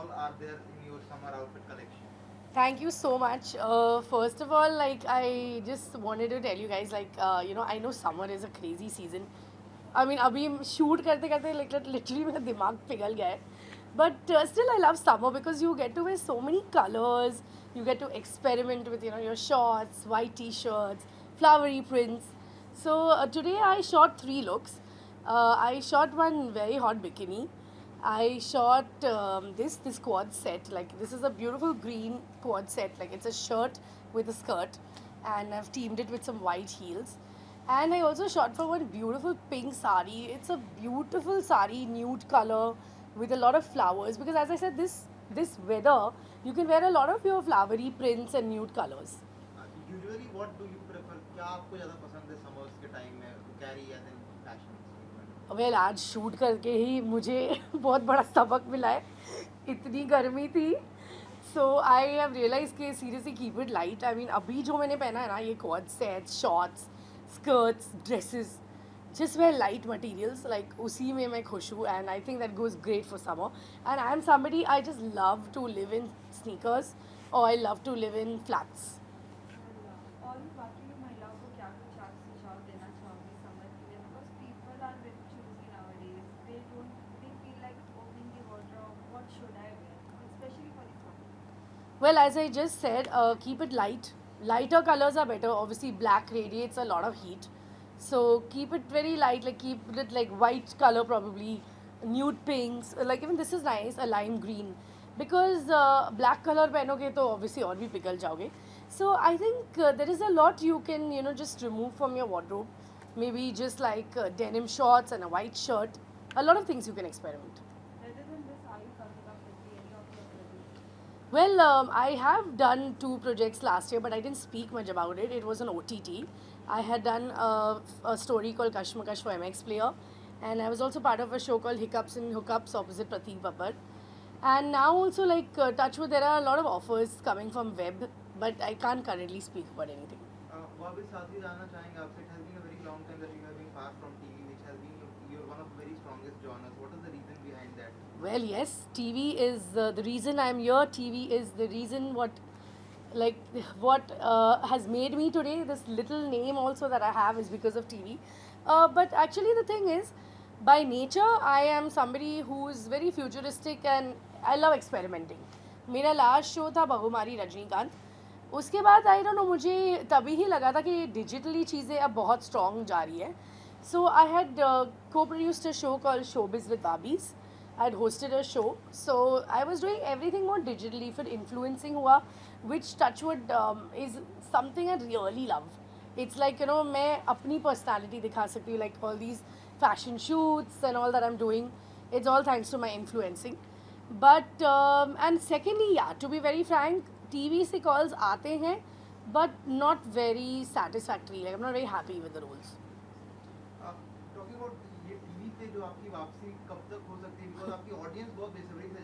all are there in your summer outfit collection? Thank you so much. First of all, like I just wanted to tell you guys, like I know summer is a crazy season. I mean, अभी shoot करते करते like literally मेरा दिमाग पिघल गया है. But still, I love summer because you get to wear so many colors. You get to experiment with your shorts, white t-shirts, flowery prints. So today I shot 3 looks. I shot one very hot bikini. I shot this quad set. Like this is a beautiful green quad set. Like it's a shirt with a skirt, and I've teamed it with some white heels. And I also shot for one beautiful pink sari. It's a beautiful sari, nude color with a lot of flowers. Because as I said, this weather you can wear a lot of your flowery prints and nude colors. Usually, what do you prefer? क्या आपको ज़्यादा पसंद है summers के time में to carry as in fashion statement? Well आज shoot करके ही मुझे बहुत बड़ा सबक मिला है. इतनी गर्मी थी. सो आई हैव रियलाइज के seriously keep it light. I mean अभी जो मैंने पहना है ना, ये quad sets, shorts, skirts, dresses, just wear light materials. Like उसी में मैं खुश हूँ, and I think that goes great for summer. And I am somebody, I just love to live in sneakers, or I love to live in flats. और बाकी महिलाओं को क्या कुछ आप सुझाव देना चाहोगे समर के लिए because people are very choosy nowadays they feel like opening the wardrobe what should I wear especially for the summer. Well, as I just said, keep it light. Lighter colors are better. Obviously, black radiates a lot of heat. So keep it very light, like keep it like white color probably, nude pinks. Like even this is nice, a lime green. Because black color पहनोगे तो obviously और भी पिघल जाओगे. So I think there is a lot you can just remove from your wardrobe. Maybe just like denim shorts and a white shirt. A lot of things you can experiment. Rather than this, are you coming up with any of your projects? Well, I have done 2 projects last year, but I didn't speak much about it. It was an OTT. I had done a story called Kashmakash for MX Player, and I was also part of a show called Hiccups and Hookups opposite Pratik Babbar. And now also like Touchwood, there are a lot of offers coming from web, but I can't currently speak about anything. वापस साथ ही जानना चाहेंगे आपसे. It has been a very long time that you have been far from TV, which has been your one of the very strongest genres. What is the reason behind that? Well, yes, TV is the reason I'm here. TV is the reason what has made me today. This little name also that I have is because of TV. But actually, the thing is, by nature, I am somebody who is very futuristic and I love experimenting. मेरा last show था बहुमारी रजनीकांत. उसके बाद I don't know, मुझे तभी ही लगा था कि digitally चीज़ें अब बहुत स्ट्रॉन्ग जा रही है. So I had co-produced a show called showbiz with बाबीज. I had hosted a show, so I was doing everything more digitally. फिर influencing हुआ, which Touchwood is something I really love. It's like मैं अपनी personality दिखा सकती हूँ, like all these fashion shoots and all that I'm doing. It's all thanks to my influencing. But and secondly, yeah, to be very frank, TV से calls आते हैं, but not very satisfactory. Like I'm not very happy with the roles. Talking about ये TV पे जो आपकी वापसी कब तक हो सकती है, बिकॉज आपकी ऑडियंस बहुत बेसब्री से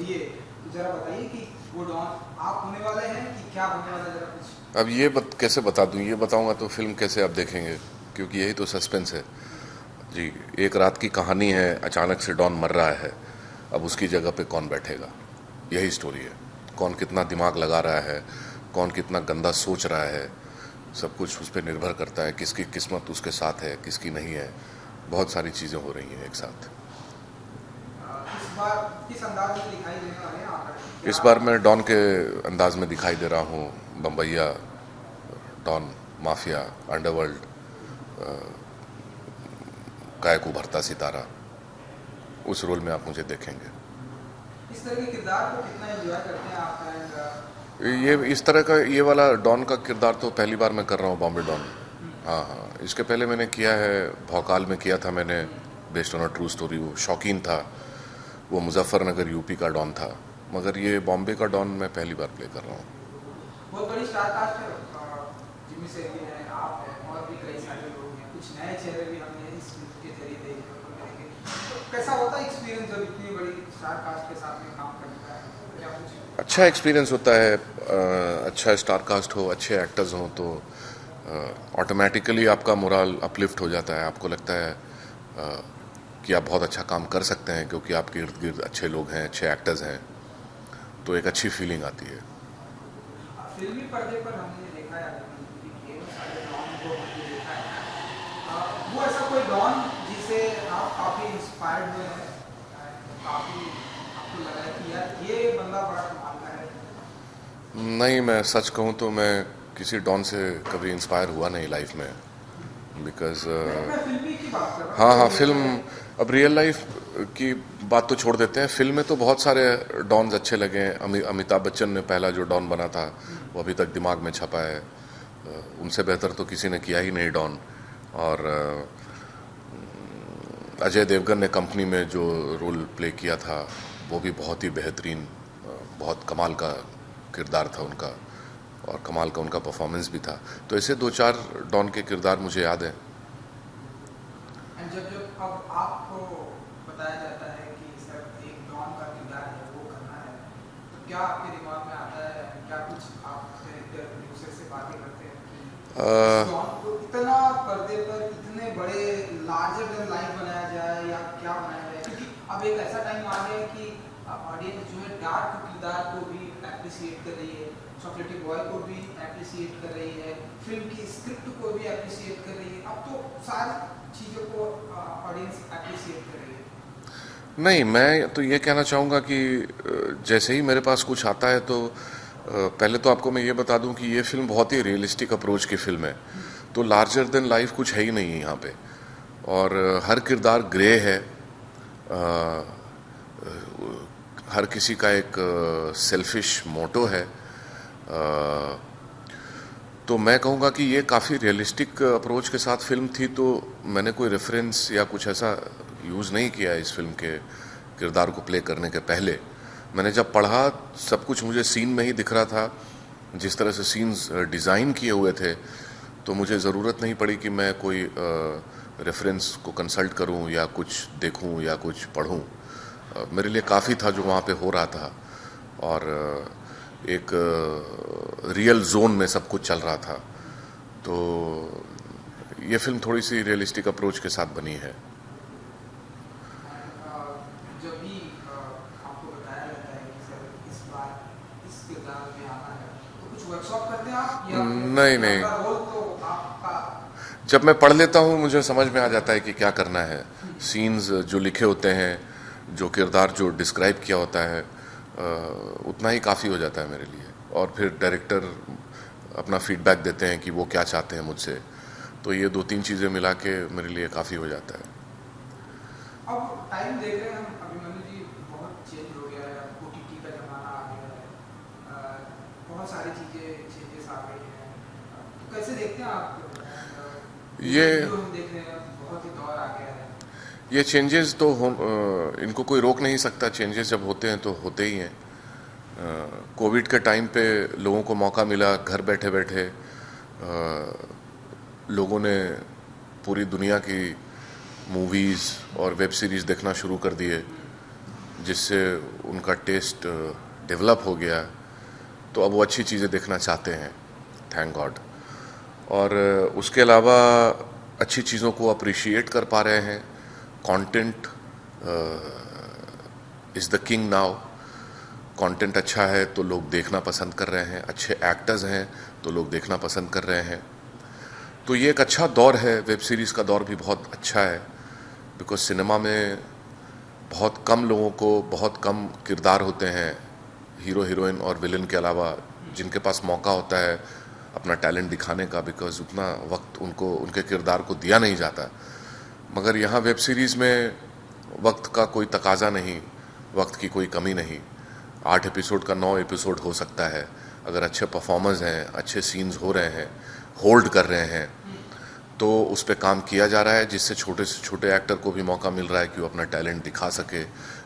दिए, तो जरा बताइए कि वो डॉन आप होने वाले हैं कि क्या होने वाला है, जरा कुछ। अब ये कैसे बता दूं? ये बताऊंगा तो फिल्म कैसे आप देखेंगे, क्योंकि यही तो सस्पेंस है जी। एक रात की कहानी है, अचानक से डॉन मर रहा है, अब उसकी जगह पे कौन बैठेगा, यही स्टोरी है। कौन कितना दिमाग लगा रहा है, कौन कितना गंदा सोच रहा है, सब कुछ उस पर निर्भर करता है। किसकी किस्मत उसके साथ है, किसकी नहीं है। बहुत सारी चीज़ें हो रही हैं एक साथ। इस बार किस अंदाज में दिखाई देने वाले हैं आप? इस बार मैं डॉन के अंदाज में दिखाई दे रहा हूँ। बम्बैया डॉन, माफिया, अंडरवर्ल्ड का एक उभरता सितारा, उस रोल में आप मुझे देखेंगे। इस तरह के किरदार को कितना एंजॉय करते हैं आप? ये इस तरह का ये वाला डॉन का किरदार तो पहली बार मैं कर रहा हूँ, बॉम्बे डॉन। हाँ हाँ, इसके पहले मैंने किया है, भौकाल में किया था मैंने, based on a true story. वो शौकीन था, वो मुजफ्फरनगर यूपी का डॉन था, मगर ये बॉम्बे का डॉन मैं पहली बार प्ले कर रहा हूँ। बहुत बड़ी स्टार कास्ट है, जिमी सेठी है, आप हैं, और भी कई सारे लोग हैं। कुछ नए चेहरे भी हमने इस फिल्म के जरिए देखे। तो कैसा होता है एक्सपीरियंस जब इतनी बड़ी स्टार कास्ट के साथ में काम करता है? क्या कुछ अच्छा एक्सपीरियंस होता है। अच्छा स्टार कास्ट हो, अच्छे एक्टर्स हों तो ऑटोमेटिकली आपका मोरल अपलिफ्ट हो जाता है। आपको लगता है कि आप बहुत अच्छा काम कर सकते हैं, क्योंकि आपके इर्द गिर्द अच्छे लोग हैं, अच्छे एक्टर्स हैं, तो एक अच्छी फीलिंग आती है। फिल्मी पर्दे पर हमने देखा है सारे डॉन को हमने देखा है, वो ऐसा कोई डॉन जिसे आप काफ़ी इंस्पायर्ड हुए हैं, काफ़ी आपको लगा है कि यार ये बंदा बड़ा कमाल का है? नहीं, मैं सच कहूँ तो मैं किसी डॉन से कभी इंस्पायर हुआ नहीं लाइफ में, बिकॉज मैं फिल्मी की बात कर रहा हूँ। हाँ हाँ, फिल्म, अब रियल लाइफ की बात तो छोड़ देते हैं। फिल्म में तो बहुत सारे डॉन्स अच्छे लगे हैं। अमिताभ बच्चन ने पहला जो डॉन बना था वो अभी तक दिमाग में छपा है। उनसे बेहतर तो किसी ने किया ही नहीं डॉन। और अजय देवगन ने कंपनी में जो रोल प्ले किया था वो भी बहुत ही बेहतरीन, बहुत कमाल का किरदार था उनका, और कमाल का उनका परफॉर्मेंस भी था। तो ऐसे दो चार डॉन के किरदार मुझे याद हैं। जब जब अब आपको बताया जाता है कि सर एक डॉन का किरदार है वो करना है, तो क्या आपके दिमाग में आता है? क्या कुछ आप प्रोड्यूसर से बातें करते हैं कि डॉन को इतना पर्दे पर इतने बड़े लार्जर देन लाइफ बनाया जाए, या क्या बनाया जाए? क्योंकि अब एक ऐसा टाइम आ गया है कि ऑडियंस जो है डार्क किरदार को भी एप्रिसिएट कर रही है, चॉकलेटी बॉय को भी एप्रिसिएट कर रही है, फिल्म की स्क्रिप्ट को भी एप्रिसिएट कर रही है। अब तो सारी चीज़ों को ऑडियंस एप्रिसिएट कर रही है। नहीं, मैं तो ये कहना चाहूँगा कि जैसे ही मेरे पास कुछ आता है तो पहले तो आपको मैं ये बता दूं कि ये फिल्म बहुत ही रियलिस्टिक अप्रोच की फिल्म है। तो लार्जर देन लाइफ कुछ है ही नहीं है यहाँ पे, और हर किरदार ग्रे है। हर किसी का एक सेल्फिश मोटो है। तो मैं कहूँगा कि ये काफ़ी रियलिस्टिक अप्रोच के साथ फिल्म थी, तो मैंने कोई रेफरेंस या कुछ ऐसा यूज़ नहीं किया इस फिल्म के किरदार को प्ले करने के पहले। मैंने जब पढ़ा सब कुछ मुझे सीन में ही दिख रहा था, जिस तरह से सीन्स डिज़ाइन किए हुए थे, तो मुझे ज़रूरत नहीं पड़ी कि मैं कोई रेफरेंस को कंसल्ट करूं या कुछ देखूं या कुछ पढ़ूं। मेरे लिए काफ़ी था जो वहाँ पे हो रहा था, और एक रियल जोन में सब कुछ चल रहा था। तो ये फिल्म थोड़ी सी रियलिस्टिक अप्रोच के साथ बनी है। जब भी आपको बताया जाता है कि सर इस बार इस किरदार में आना है, तो कुछ वर्कशॉप करते हैं आप या नहीं। रोल तो आपका? जब मैं पढ़ लेता हूँ मुझे समझ में आ जाता है कि क्या करना है। सीन्स जो लिखे होते हैं, जो किरदार जो डिस्क्राइब किया होता है, उतना ही काफ़ी हो जाता है मेरे लिए। और फिर डायरेक्टर अपना फीडबैक देते हैं कि वो क्या चाहते हैं मुझसे, तो ये दो तीन चीज़ें मिला के मेरे लिए काफ़ी हो जाता है। अब टाइम देख रहे हैं हम, अभिमन्यु जी, बहुत चेंज हो गया है। OTT का जमाना आ गया है, बहुत सारी चीज़ें चेंजेस आ गई हैं। तो कैसे देखते हैं आप? ये हम देख रहे हैं बहुत ही दौर आ गया है। ये चेंजेस तो इनको कोई रोक नहीं सकता। चेंजेस जब होते हैं तो होते ही हैं। कोविड के टाइम पे लोगों को मौका मिला, घर बैठे बैठे लोगों ने पूरी दुनिया की मूवीज़ और वेब सीरीज़ देखना शुरू कर दिए। जिससे उनका टेस्ट डेवलप हो गया, तो अब वो अच्छी चीज़ें देखना चाहते हैं, थैंक गॉड। और उसके अलावा अच्छी चीज़ों को अप्रिशिएट कर पा रहे हैं। Content is the king now. Content अच्छा है तो लोग देखना पसंद कर रहे हैं, अच्छे एक्टर्स हैं तो लोग देखना पसंद कर रहे हैं। तो ये एक अच्छा दौर है, वेब सीरीज़ का दौर भी बहुत अच्छा है, बिकॉज सिनेमा में बहुत कम लोगों को बहुत कम किरदार होते हैं, हीरो हीरोइन और विलन के अलावा, जिनके पास मौका होता है अपना टैलेंट दिखाने का, बिकॉज उतना वक्त उनको उनके किरदार को दिया नहीं जाता। मगर यहाँ वेब सीरीज़ में वक्त का कोई तकाजा नहीं, वक्त की कोई कमी नहीं। 8 एपिसोड का 9 एपिसोड हो सकता है, अगर अच्छे परफॉर्मर्स हैं, अच्छे सीन्स हो रहे हैं, होल्ड कर रहे हैं, तो उस पर काम किया जा रहा है, जिससे छोटे से छोटे एक्टर को भी मौका मिल रहा है कि वो अपना टैलेंट दिखा सके,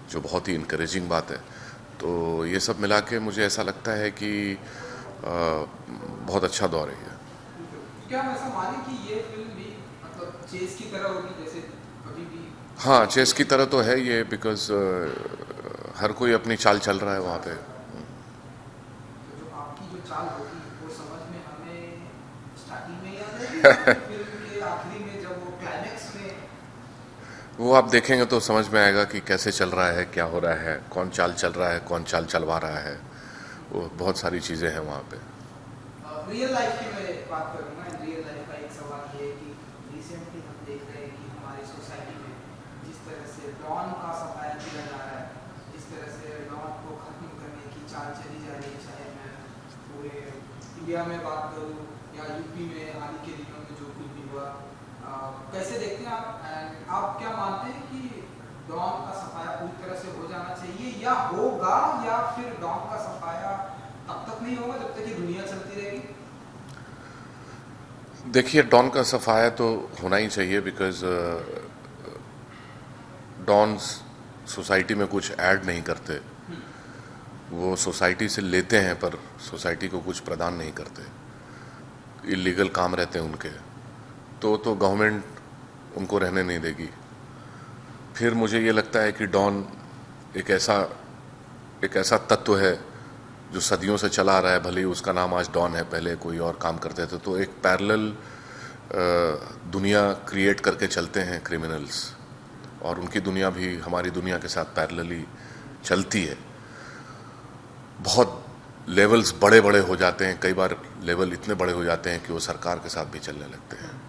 जो बहुत ही इनकरेजिंग बात है। तो ये सब मिला के मुझे ऐसा लगता है कि बहुत अच्छा दौर है ये। क्या हम ऐसा माने कि ये फिल्म भी मतलब चेस की तरह होगी, जैसे अभी भी? हाँ, चेस की तरह तो है ये, बिकॉज हर कोई अपनी चाल चल रहा है वहाँ पे। तो जो आपकी जो चाल होगी वो समझ में हमें स्टार्टिंग में ही आ जाएगी या फिल्म के आखिरी में जब वो क्लाइमेक्स में? वो आप देखेंगे तो समझ में आएगा कि कैसे चल रहा है, क्या हो रहा है, कौन चाल चल रहा है, कौन चाल चलवा रहा है। वो बहुत सारी चीज़ें हैं वहाँ पे। रियल लाइफ की मैं बात करूँगा। रियल लाइफ का एक सवाल ये है कि रिसेंटली हम देख रहे हैं कि हमारी सोसाइटी में जिस तरह से डॉन का सफाया किया जा रहा है, जिस तरह से डॉन को खत्म करने की चाल चली जा रही है, चाहे मैं पूरे इंडिया में बात करूँ या यूपी में हाल ही के दिनों में जो कुछ भी हुआ, कैसे देखते हैं आप? एंड आप क्या मानते हैं कि डॉन का सफाया पूरी तरह से हो जाना चाहिए या होगा, या फिर डॉन का सफाया तब तक नहीं होगा जब तक कि दुनिया चलती रहेगी? देखिए, डॉन का सफाया तो होना ही चाहिए, बिकॉज डॉन्स सोसाइटी में कुछ ऐड नहीं करते, वो सोसाइटी से लेते हैं पर सोसाइटी को कुछ प्रदान नहीं करते, इलीगल काम रहते हैं उनके, तो गवर्नमेंट उनको रहने नहीं देगी। फिर मुझे ये लगता है कि डॉन एक ऐसा तत्व है जो सदियों से चला आ रहा है, भले ही उसका नाम आज डॉन है, पहले कोई और काम करते थे। तो एक पैरेलल दुनिया क्रिएट करके चलते हैं क्रिमिनल्स, और उनकी दुनिया भी हमारी दुनिया के साथ पैरेलली चलती है। बहुत लेवल्स बड़े बड़े हो जाते हैं, कई बार लेवल इतने बड़े हो जाते हैं कि वो सरकार के साथ भी चलने लगते हैं।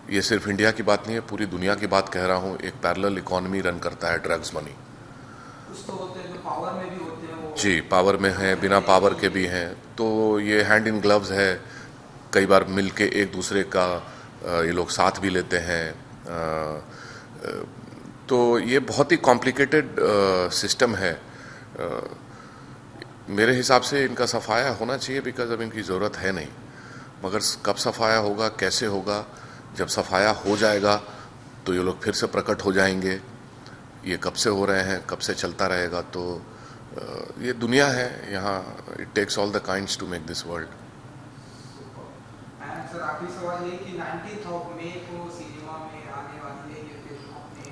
ये सिर्फ इंडिया की बात नहीं है, पूरी दुनिया की बात कह रहा हूँ। एक पैरेलल इकोनॉमी रन करता है ड्रग्स मनी। कुछ तो होते हैं जो पावर में भी होते हैं, वो जी, पावर में हैं, बिना पावर के भी हैं। तो ये हैंड इन ग्लव्स है, कई बार मिलके एक दूसरे का ये लोग साथ भी लेते हैं। तो ये बहुत ही कॉम्प्लिकेटेड सिस्टम है। मेरे हिसाब से इनका सफाया होना चाहिए, बिकॉज अब इनकी ज़रूरत है नहीं। मगर कब सफाया होगा, कैसे होगा, जब सफाया हो जाएगा तो ये लोग फिर से प्रकट हो जाएंगे। ये कब से हो रहे हैं, कब से चलता रहेगा, तो ये दुनिया है यहाँ। It takes all the kinds to make this world. And sir, आखिरी सवाल ये कि 19 मई को सिनेमा में आने वाली है ये फिल्म, अपने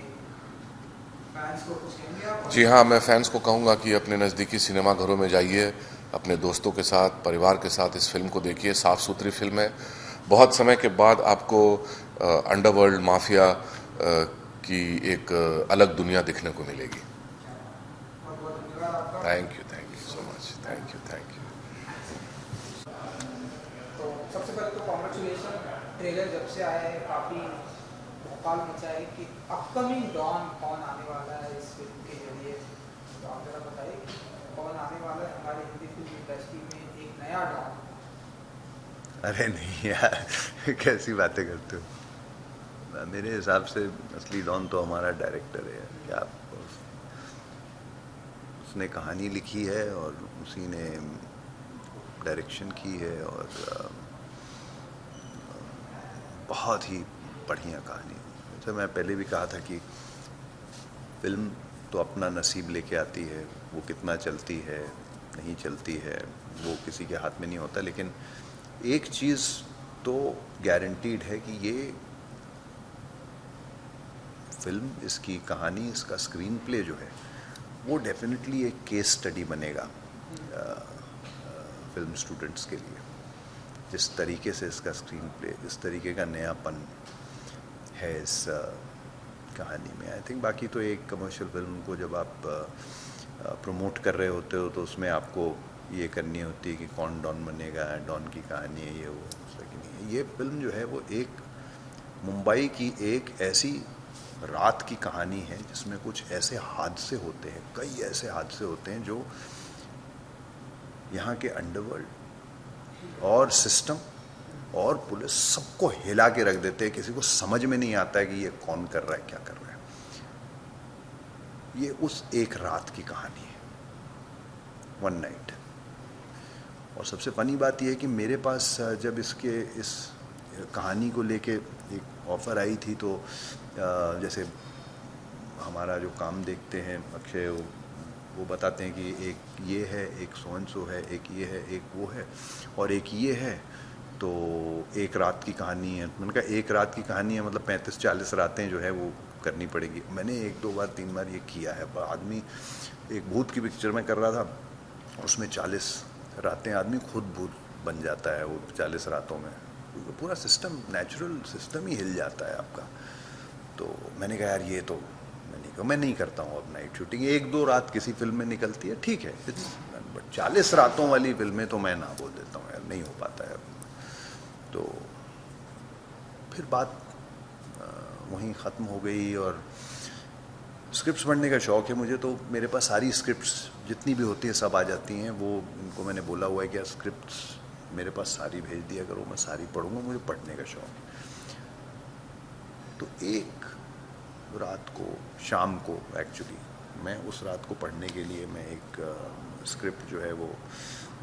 फैंस को कुछ कहेंगे आप? जी हाँ, मैं फैंस को कहूँगा कि अपने नज़दीकी सिनेमा घरों में जाइए, अपने दोस्तों के साथ, परिवार के साथ इस फिल्म को देखिए। साफ़ सुथरी फिल्म है। बहुत समय के बाद आपको अंडरवर्ल्ड माफिया की एक अलग दुनिया दिखने को मिलेगी। बहुत बहुत धन्यवाद आपका। Thank you so much. Thank you. तो सबसे पहले तो कॉन्ग्रेचुलेशन, ट्रेलर जब से आया है काफ़ी भोपाल मचा है कि अपकमिंग डॉन कौन आने वाला है इस फिल्म के जरिए। तो आप जरा बताइए कौन आने वाला है हमारी हिंदी फिल्म इंडस्ट्री में एक नया डॉन? अरे नहीं यार, कैसी बातें करते हो। मेरे हिसाब से असली डॉन तो हमारा डायरेक्टर है। क्या उसने कहानी लिखी है और उसी ने डायरेक्शन की है, और बहुत ही बढ़िया कहानी। जैसे मैं पहले भी कहा था कि फिल्म तो अपना नसीब लेके आती है, वो कितना चलती है नहीं चलती है वो किसी के हाथ में नहीं होता। लेकिन एक चीज़ तो गारंटीड है कि ये फिल्म, इसकी कहानी, इसका स्क्रीन प्ले जो है वो डेफिनेटली एक केस स्टडी बनेगा फिल्म स्टूडेंट्स के लिए। जिस तरीके से इसका स्क्रीन प्ले, जिस तरीके का नयापन है इस कहानी में, आई थिंक बाकी तो एक कमर्शियल फिल्म को जब आप प्रमोट कर रहे होते हो तो उसमें आपको ये करनी होती है कि कौन डॉन बनेगा, डॉन की कहानी है ये वो, लेकिन नहीं। ये फिल्म जो है वो एक मुंबई की एक ऐसी रात की कहानी है जिसमें कुछ ऐसे हादसे होते हैं, कई ऐसे हादसे होते हैं जो यहाँ के अंडरवर्ल्ड और सिस्टम और पुलिस सबको हिला के रख देते हैं। किसी को समझ में नहीं आता है कि ये कौन कर रहा है, क्या कर रहा है। ये उस एक रात की कहानी है, वन नाइट। और सबसे फनी बात यह है कि मेरे पास जब इस कहानी को लेके एक ऑफ़र आई थी तो जैसे हमारा जो काम देखते हैं अक्षय, वो बताते हैं कि एक ये है, एक सो एंड सो है, एक ये है, एक वो है और एक ये है, तो एक रात की कहानी है। मैंने कहा एक रात की कहानी है मतलब 35-40 रातें जो है वो करनी पड़ेगी। मैंने 1-2 बार 3 बार ये किया है। पर आदमी एक भूत की पिक्चर में कर रहा था, उसमें 40 रातें आदमी खुद भूत बन जाता है वो 40 रातों में। पूरा सिस्टम, नेचुरल सिस्टम ही हिल जाता है आपका। तो मैंने कहा यार ये तो मैं नहीं करता हूँ अब नाइट शूटिंग। 1-2 रात किसी फिल्म में निकलती है, ठीक है, बट 40 रातों वाली फिल्में तो मैं ना बोल देता हूँ यार, नहीं हो पाता है। तो फिर बात वहीं ख़त्म हो गई। और स्क्रिप्ट्स पढ़ने का शौक़ है मुझे, तो मेरे पास सारी स्क्रिप्ट्स जितनी भी होती हैं सब आ जाती हैं। वो उनको मैंने बोला हुआ है कि स्क्रिप्ट्स मेरे पास सारी भेज दिया करो, मैं सारी पढ़ूँगा, मुझे पढ़ने का शौक़ है। तो एक रात को, शाम को एक्चुअली, मैं उस रात को पढ़ने के लिए मैं एक स्क्रिप्ट जो है वो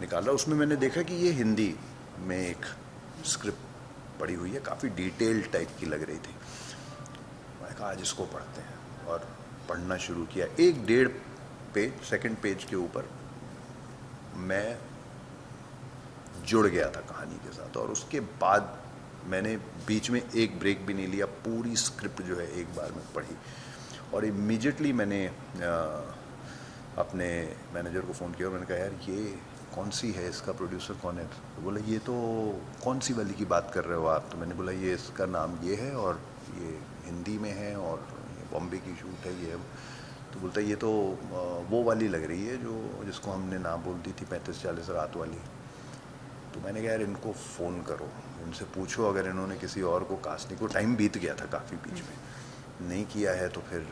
निकाला। उसमें मैंने देखा कि ये हिंदी में एक स्क्रिप्ट पढ़ी हुई है, काफ़ी डिटेल्ड टाइप की लग रही थी। मैंने कहा आज इसको पढ़ते हैं और पढ़ना शुरू किया। 1-1.5 पेज, सेकंड पेज के ऊपर मैं जुड़ गया था कहानी के साथ। और उसके बाद मैंने बीच में एक ब्रेक भी नहीं लिया, पूरी स्क्रिप्ट जो है एक बार में पढ़ी। और इमीडिएटली मैंने अपने मैनेजर को फ़ोन किया और मैंने कहा यार ये कौन सी है, इसका प्रोड्यूसर कौन है? तो बोला ये तो कौन सी वाली की बात कर रहे हो आप? तो मैंने बोला ये इसका नाम ये है और ये हिंदी में है और ये बॉम्बे की शूट है ये। तो बोलता ये तो वो वाली लग रही है जो जिसको हमने नाम बोल दी थी 35-40 रात वाली। तो मैंने कहा यार इनको फ़ोन करो, इनसे पूछो अगर इन्होंने किसी और को कास्ट नहीं, को टाइम बीत गया था काफ़ी बीच में, नहीं किया है तो फिर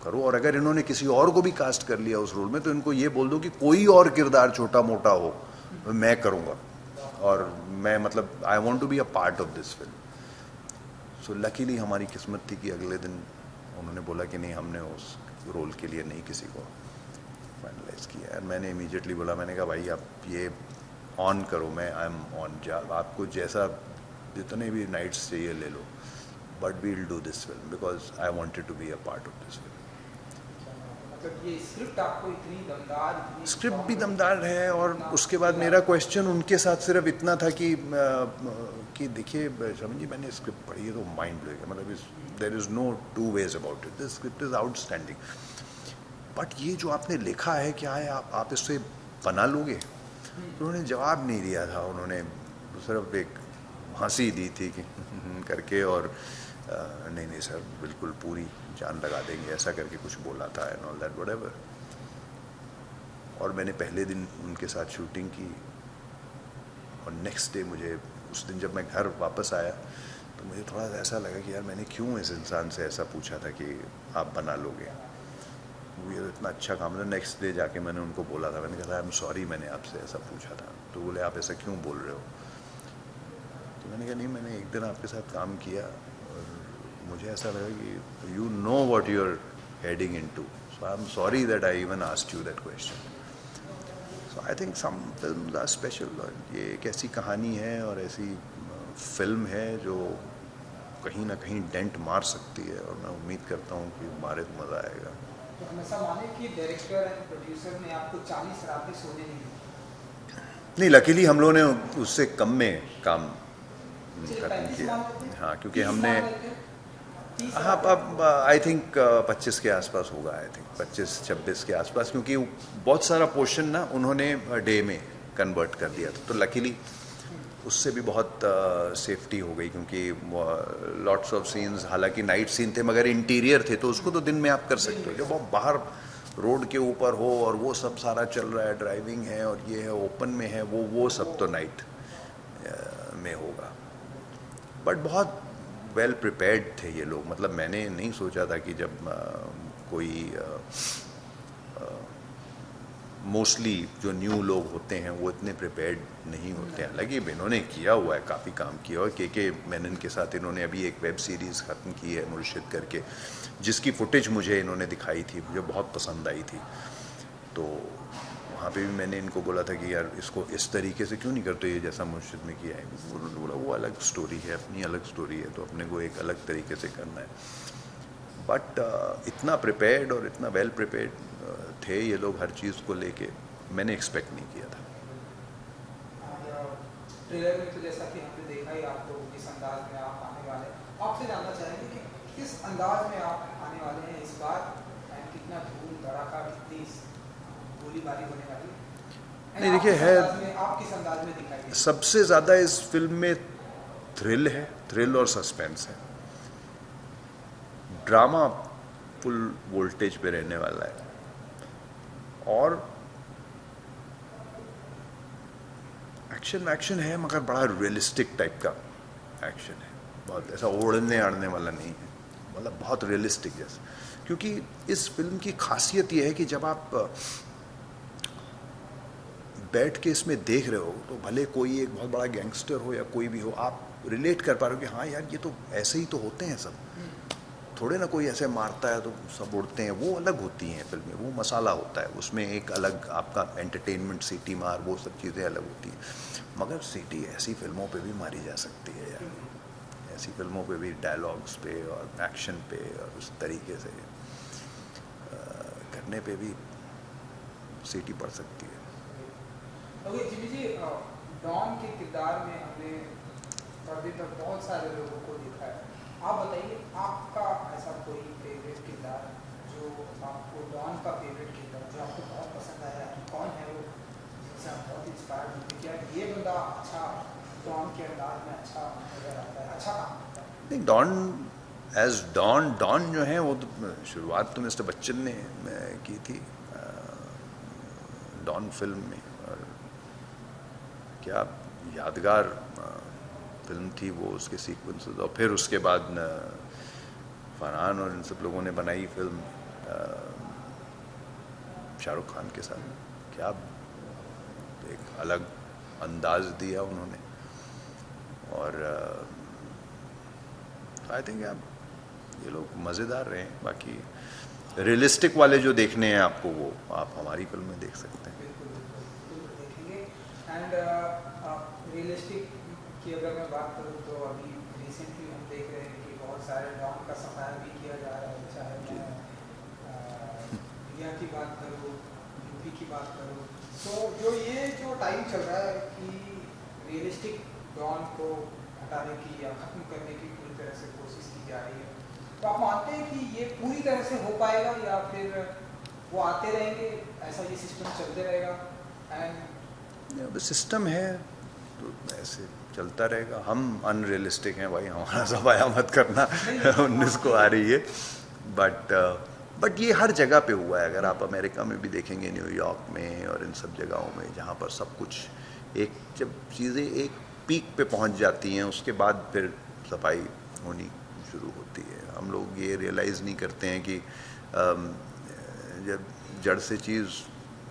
करो। और अगर इन्होंने किसी और को भी कास्ट कर लिया उस रोल में तो इनको ये बोल दो कि कोई और किरदार छोटा मोटा हो मैं करूँगा और मैं मतलब I want to be a part of this film. So luckily हमारी किस्मत थी कि अगले दिन उन्होंने बोला कि नहीं, हमने उस रोल के लिए नहीं किसी को फाइनलाइज किया। और मैंने इमीडिएटली बोला, मैंने कहा भाई आप ये ऑन करो, मैं आई एम ऑन, आपको जैसा जितने भी नाइट्स चाहिए ले लो, but we will do this film because I wanted to be a part of this film. मतलब ये स्क्रिप्ट आपको इतनी दमदार, स्क्रिप्ट भी दमदार है। और उसके बाद मेरा क्वेश्चन उनके साथ सिर्फ इतना था कि देखिए समझिए मैंने स्क्रिप्ट पढ़ी है तो माइंड ब्लोइंग है, मतलब there is no two ways about it, this script is outstanding, but ये जो आपने लिखा है क्या है, आप इससे बना लोगे? उन्होंने जवाब नहीं दिया था, उन्होंने सिर्फ एक हंसी दी थी कि करके और नहीं नहीं सर बिल्कुल पूरी जान लगा देंगे ऐसा करके कुछ बोला था एंड ऑल दैट व्हाटएवर। और मैंने पहले दिन उनके साथ शूटिंग की और नेक्स्ट डे मुझे, उस दिन जब मैं घर वापस आया तो मुझे थोड़ा ऐसा लगा कि यार मैंने क्यों इस इंसान से ऐसा पूछा था कि आप बना लोगे, ये तो इतना अच्छा काम था। नेक्स्ट डे जाके मैंने उनको बोला था, मैंने कहा आई एम सॉरी मैंने आपसे ऐसा पूछा था। तो बोले आप ऐसा क्यों बोल रहे हो? तो मैंने कहा नहीं, मैंने एक दिन आपके साथ काम किया और मुझे ऐसा लगा कि you know what you are heading into, so I am sorry that I even asked you that question. So I think some films are special. ये एक ऐसी कहानी है और ऐसी फिल्म है जो कहीं ना कहीं डेंट मार सकती है और मैं उम्मीद करता हूँ कि मारे तो मज़ा आएगा। तो हम ऐसा माने कि डायरेक्टर एंड प्रोड्यूसर ने आपको 40 रातें सोने नहीं दी? नहीं, लकीली हम लोगों ने उससे कम में काम खत्म किया। हाँ, क्योंकि हमने हाँ, अब आई थिंक 25 के आसपास होगा, आई थिंक 25-26 के आसपास, क्योंकि बहुत सारा पोर्शन ना उन्होंने डे में कन्वर्ट कर दिया था, तो लकीली उससे भी बहुत सेफ्टी हो गई, क्योंकि लॉट्स ऑफ सीन्स हालांकि नाइट सीन थे मगर इंटीरियर थे, तो उसको तो दिन में आप कर सकते हो। जब आप बाहर रोड के ऊपर हो और वो सब सारा चल रहा है, ड्राइविंग है और ये है, ओपन में है, वो सब तो नाइट में होगा। बट बहुत वेल प्रिपेयर्ड थे ये लोग, मतलब मैंने नहीं सोचा था कि जब कोई मोस्टली जो न्यू लोग होते हैं वो इतने प्रिपेयर्ड नहीं होते हैं। हालांकि इन्होंने किया हुआ है, काफ़ी काम किया हुआ है। के मेनन के साथ इन्होंने अभी एक वेब सीरीज़ ख़त्म की है मुर्शिद करके, जिसकी फुटेज मुझे इन्होंने दिखाई थी, मुझे बहुत पसंद आई थी। तो वहाँ पे भी मैंने इनको बोला था कि यार इसको इस तरीके से क्यों नहीं करते ये जैसा मुर्शिद में किया है। उन्होंने बोला वो अलग स्टोरी है, अपनी अलग स्टोरी है, तो अपने को एक अलग तरीके से करना है। बट इतना प्रिपेयर्ड और इतना वेल प्रिपेयर्ड थे ये लोग हर चीज़ को लेके, मैंने एक्सपेक्ट नहीं किया था। ट्रेलर में तो जैसा कि हमने देखा ही आपको किस अंदाज में आप आने वाले हैं, आपसे जानना चाहेंगे कि किस अंदाज में आप आने वाले हैं इस बार, एंड कितना धूम धड़ाका, कितनी गोलीबारी होने वाली है? नहीं देखिए, है आप किस अंदाज में दिखाई? सबसे ज़्यादा इस फिल्म में थ्रिल है, थ्रिल और सस्पेंस है। ड्रामा फुल वोल्टेज पे रहने वाला है और एक्शन है मगर बड़ा रियलिस्टिक टाइप का एक्शन है, बहुत ऐसा ओढ़ने आड़ने वाला नहीं है, मतलब बहुत रियलिस्टिक जैसा। क्योंकि इस फिल्म की खासियत यह है कि जब आप बैठ के इसमें देख रहे हो तो भले कोई एक बहुत बड़ा गैंगस्टर हो या कोई भी हो, आप रिलेट कर पा रहे हो कि हाँ यार ये तो ऐसे ही तो होते हैं सब, थोड़े ना कोई ऐसे मारता है तो सब उड़ते हैं। वो अलग होती हैं फिल्में, वो मसाला होता है उसमें, एक अलग आपका एंटरटेनमेंट, सीटी मार, वो सब चीज़ें अलग होती हैं। मगर सीटी ऐसी फिल्मों पे भी मारी जा सकती है यार, ऐसी फिल्मों पे भी डायलॉग्स पे और एक्शन पे और उस तरीके से करने पे भी सीटी पड़ सकती है। ओके जिमी जी, डॉन के किरदार में हमने पर्दे पर बहुत सारे लोगों को देखा है, आप बताइए आपका ऐसा कोई फेवरेट किरदार जो आपको, डॉन का फेवरेट किरदार जो आपको बहुत पसंद आया, कौन है वो जिनसे आप बहुत इंस्पायर होते क्या ये बंदा अच्छा डॉन के अंदाज में अच्छा नजर आता है, अच्छा काम करता है? नहीं, डॉन जो है वो तो शुरुआत तो मिस्टर बच्चन ने की थी डॉन फिल्म में, और क्या यादगार फिल्म थी वो, उसके सीक्वेंसेस। और फिर उसके बाद फरहान और इन सब लोगों ने बनाई फिल्म शाहरुख खान के साथ, क्या एक अलग अंदाज दिया उन्होंने। और आई थिंक ये लोग मज़ेदार रहे हैं। बाकी रियलिस्टिक वाले जो देखने हैं आपको, वो आप हमारी फिल्म में देख सकते हैं। बिल्कुल देखेंगे। एंड रियलिस्टिक की अगर मैं बात करूँ तो अभी रिसेंटली हम देख रहे हैं कि बहुत सारे डॉन का सफाया भी किया जा रहा है, चाहे मैं इंडिया की बात करूँ, यूपी की बात करूँ। तो ये जो टाइम चल रहा है कि रियलिस्टिक डॉन को हटाने की या ख़त्म करने की पूरी तरह से कोशिश की जा रही है, तो आप मानते हैं कि ये पूरी तरह से हो पाएगा या फिर वो आते रहेंगे, ऐसा ये सिस्टम चलते रहेगा? एंड सिस्टम है तो ऐसे चलता रहेगा। हम अनरियलिस्टिक हैं भाई, हमारा सफाया मत करना 19 को आ रही है। बट ये हर जगह पे हुआ है। अगर आप अमेरिका में भी देखेंगे, न्यूयॉर्क में और इन सब जगहों में, जहाँ पर सब कुछ जब चीज़ें एक पीक पे पहुँच जाती हैं, उसके बाद फिर सफाई होनी शुरू होती है। हम लोग ये रियलाइज़ नहीं करते हैं कि जब जड़ से चीज़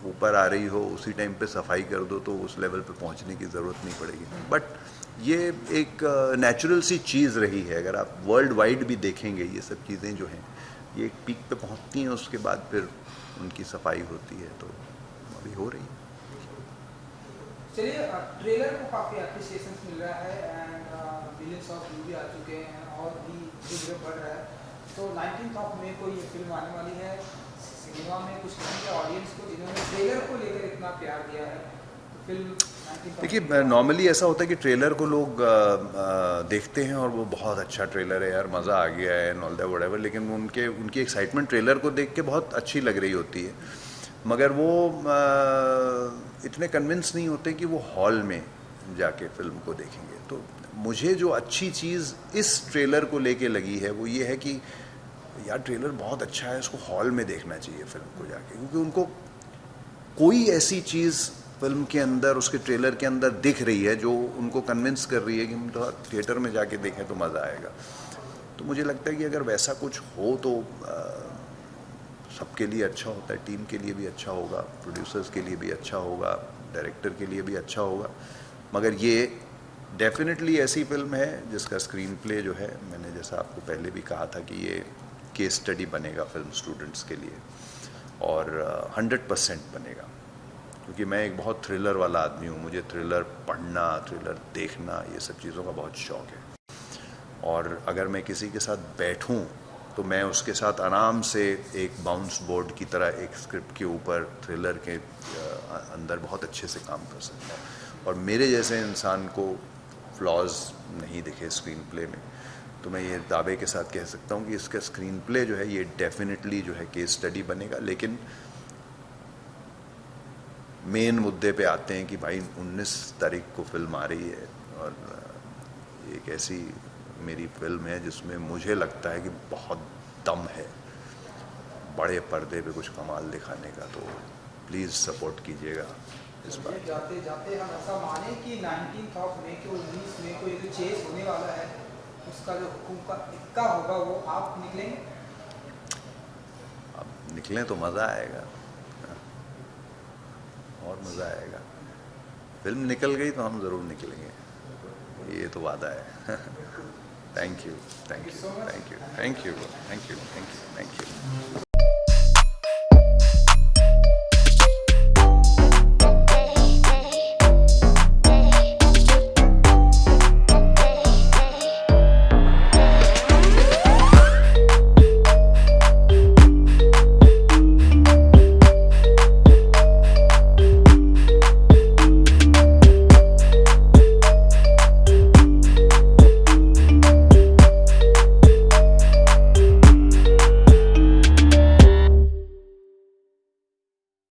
ऊपर आ रही हो उसी टाइम पे सफाई कर दो तो उस लेवल पे पहुंचने की ज़रूरत नहीं पड़ेगी। बट ये एक नेचुरल सी चीज़ रही है। अगर आप वर्ल्ड वाइड भी देखेंगे, ये सब चीज़ें जो हैं ये एक पीक पे पहुंचती हैं, उसके बाद फिर उनकी सफाई होती है, तो अभी हो रही है। चलिए, ट्रेलर को काफ़ी अप्रिसिएशन मिल रहा है एंड मिलियंस ऑफ व्यू भी आ चुके हैं और भी धीरे बढ़ रहा है। तो 19 मई को ये फिल्म आने वाली है सिनेमा में। कुछ कहेंगे ऑडियंस को जिन्होंने ट्रेलर को लेकर इतना प्यार दिया है, तो फिल्म देखिए नॉर्मली ऐसा होता है कि ट्रेलर को लोग देखते हैं और वो बहुत अच्छा ट्रेलर है यार, मज़ा आ गया है एंड ऑल दैट व्हाटएवर, लेकिन उनकी एक्साइटमेंट ट्रेलर को देख के बहुत अच्छी लग रही होती है, मगर वो इतने कन्विंस नहीं होते कि वो हॉल में जाके फिल्म को देखेंगे। तो मुझे जो अच्छी चीज़ इस ट्रेलर को लेके लगी है वो ये है कि यार ट्रेलर बहुत अच्छा है, उसको हॉल में देखना चाहिए फिल्म को जाके, क्योंकि उनको कोई ऐसी चीज़ फिल्म के अंदर, उसके ट्रेलर के अंदर दिख रही है जो उनको कन्विंस कर रही है कि हम तो थिएटर में जाके देखें तो मज़ा आएगा। तो मुझे लगता है कि अगर वैसा कुछ हो तो सबके लिए अच्छा होता है, टीम के लिए भी अच्छा होगा, प्रोड्यूसर्स के लिए भी अच्छा होगा, डायरेक्टर के लिए भी अच्छा होगा। मगर ये डेफिनेटली ऐसी फिल्म है जिसका स्क्रीन प्ले जो है, मैंने जैसा आपको पहले भी कहा था कि ये केस स्टडी बनेगा फिल्म स्टूडेंट्स के लिए, और 100% बनेगा, क्योंकि मैं एक बहुत थ्रिलर वाला आदमी हूँ। मुझे थ्रिलर पढ़ना, थ्रिलर देखना, ये सब चीज़ों का बहुत शौक़ है। और अगर मैं किसी के साथ बैठूँ तो मैं उसके साथ आराम से एक बाउंस बोर्ड की तरह एक स्क्रिप्ट के ऊपर थ्रिलर के अंदर बहुत अच्छे से काम कर सकता हूँ। और मेरे जैसे इंसान को फ्लॉज नहीं दिखे स्क्रीन प्ले में, तो मैं ये दावे के साथ कह सकता हूँ कि इसका स्क्रीन प्ले जो है ये डेफिनेटली जो है केस स्टडी बनेगा। लेकिन मेन मुद्दे पे आते हैं कि भाई 19 तारीख को फिल्म आ रही है, और एक ऐसी मेरी फिल्म है जिसमें मुझे लगता है कि बहुत दम है बड़े पर्दे पे कुछ कमाल दिखाने का। तो प्लीज़ सपोर्ट कीजिएगा इस बार। जाते जाते हम ऐसा माने कि 19 मई को 19 मई को ये जो चेस होने वाला है उसका जो हुकुम का इक्का होगा वो आप निकलेंगे? अब निकलें तो मज़ा आएगा, और मज़ा आएगा। फिल्म निकल गई तो हम ज़रूर निकलेंगे, ये तो वादा है। Thank you, thank you, thank you, thank you, thank you, thank you, thank you.